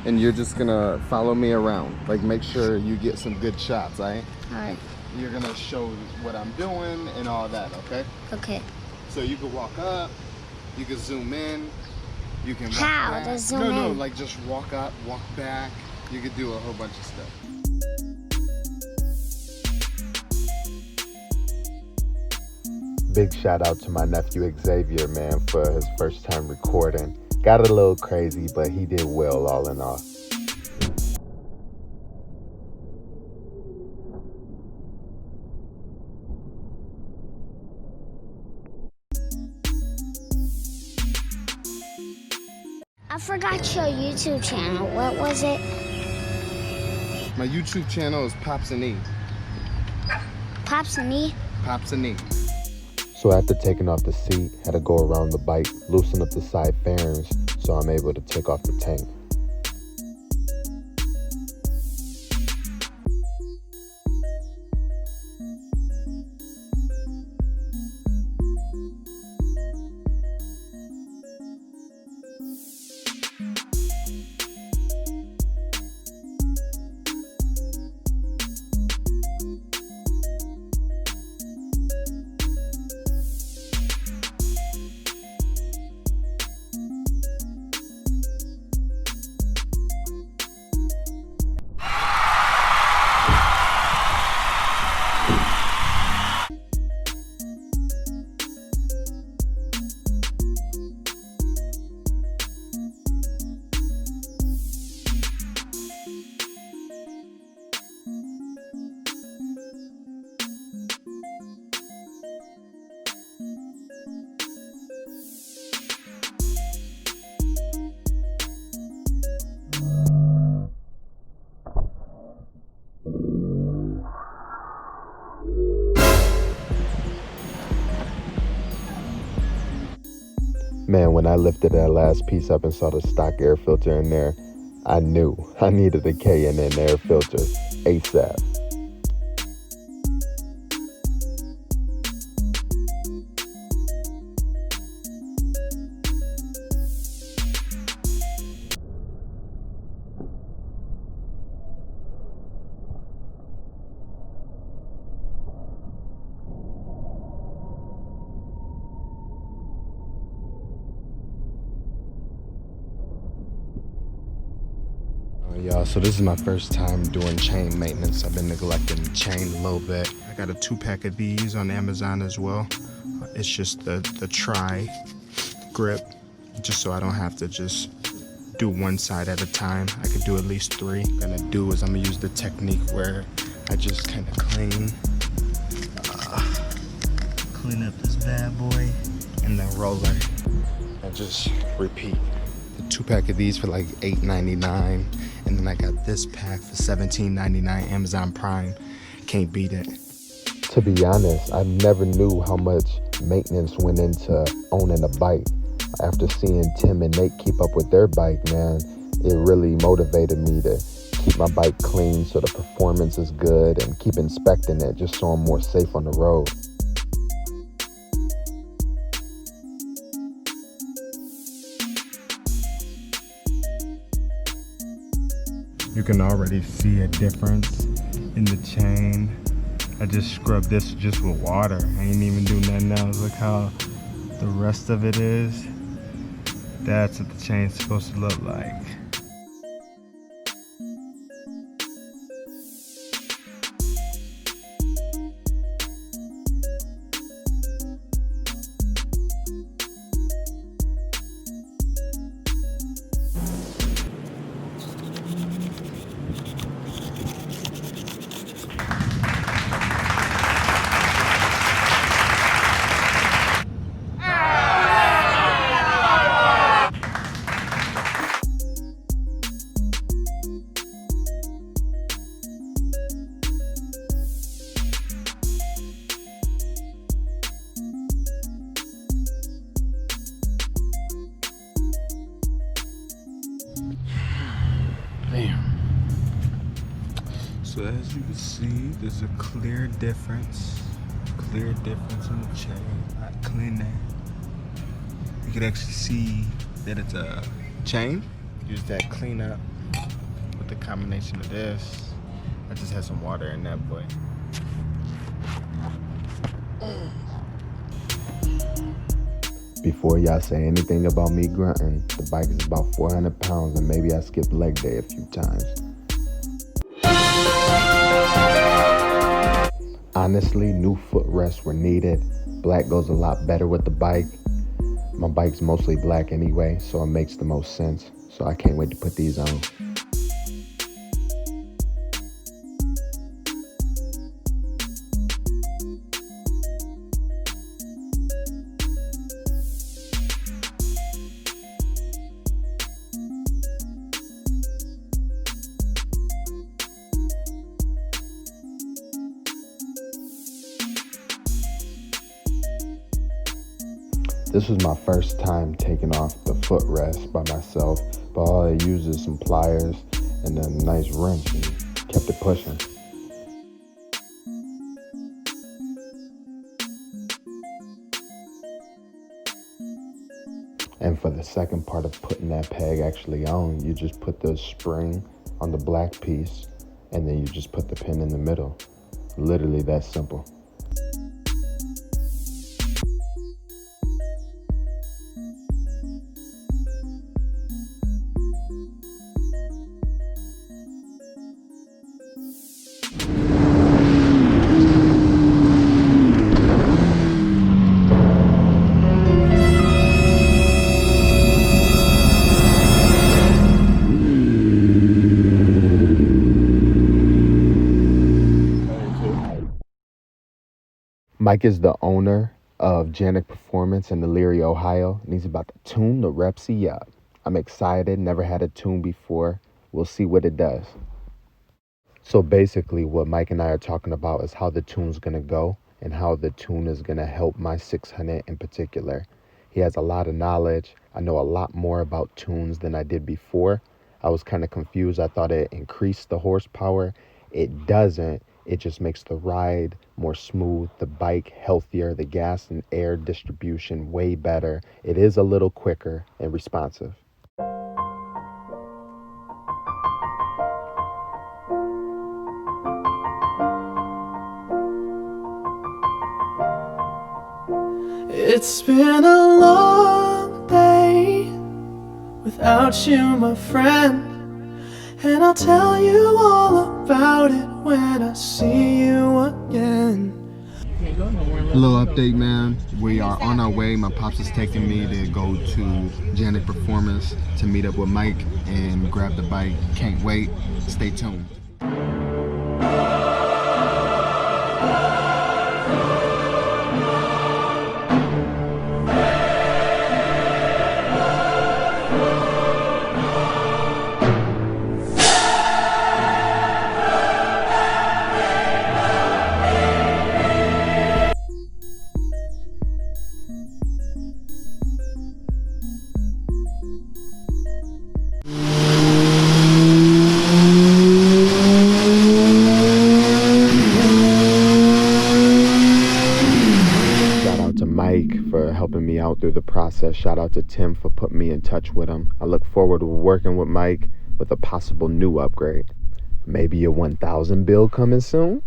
and you're just gonna follow me around. Like, make sure you get some good shots, all right? All right. You're gonna show what I'm doing and all that, okay? Okay. So you can walk up, you can zoom in, you can walk How back. to zoom No, in? like just walk up, walk back. You could do a whole bunch of stuff. Big shout out to my nephew Xavier, man, for his first time recording. Got a little crazy, but he did well all in all. I forgot your YouTube channel. What was it? My YouTube channel is Pops and E. Pops and E? Pops and E. So after taking off the seat, had to go around the bike, loosen up the side fairings so I'm able to take off the tank. Man, when I lifted that last piece up and saw the stock air filter in there, I knew I needed a K&N air filter ASAP. Y'all, so this is my first time doing chain maintenance. I've been neglecting the chain a little bit. I got a 2-pack of these on Amazon as well. It's just the tri grip, just so I don't have to just do one side at a time. I could do at least 3. What I'm gonna do is I'm gonna use the technique where I just kind of clean up this bad boy and then roller and just repeat. The 2-pack of these for like $8.99, and then I got this pack for $17.99 Amazon Prime. Can't beat it. To be honest, I never knew how much maintenance went into owning a bike. After seeing Tim and Nate keep up with their bike, man, it really motivated me to keep my bike clean so the performance is good and keep inspecting it just so I'm more safe on the road. You can already see a difference in the chain. I just scrubbed this just with water. I ain't even do nothing else. Look how the rest of it is. That's what the chain's supposed to look like. So as you can see, there's a clear difference in the chain. I clean that. You can actually see that it's a chain. Use that cleanup with the combination of this. I just had some water in that boy. Before y'all say anything about me grunting, the bike is about 400 pounds and maybe I skipped leg day a few times. Honestly, new footrests were needed. Black goes a lot better with the bike. My bike's mostly black anyway, so it makes the most sense. So I can't wait to put these on. This was my first time taking off the footrest by myself, but all I used is some pliers and a nice wrench and kept it pushing. And for the second part of putting that peg actually on, you just put the spring on the black piece and then you just put the pin in the middle. Literally that simple. Mike is the owner of Janik Performance in Elyria, Ohio, and he's about to tune the Repsy up. I'm excited, never had a tune before. We'll see what it does. So basically what Mike and I are talking about is how the tune's gonna go and how the tune is gonna help my 600 in particular. He has a lot of knowledge. I know a lot more about tunes than I did before. I was kind of confused. I thought it increased the horsepower. It doesn't. It just makes the ride more smooth, the bike healthier, the gas and air distribution way better. It is a little quicker and responsive. It's been a long day without you, my friend, and I'll tell you all about it when I see you again. A little update, man. We are on our way. My pops is taking me to go to Janik Performance to meet up with Mike and grab the bike. Can't wait. Stay tuned. For helping me out through the process. Shout out to Tim for putting me in touch with him. I look forward to working with Mike with a possible new upgrade. Maybe a 1000 build coming soon.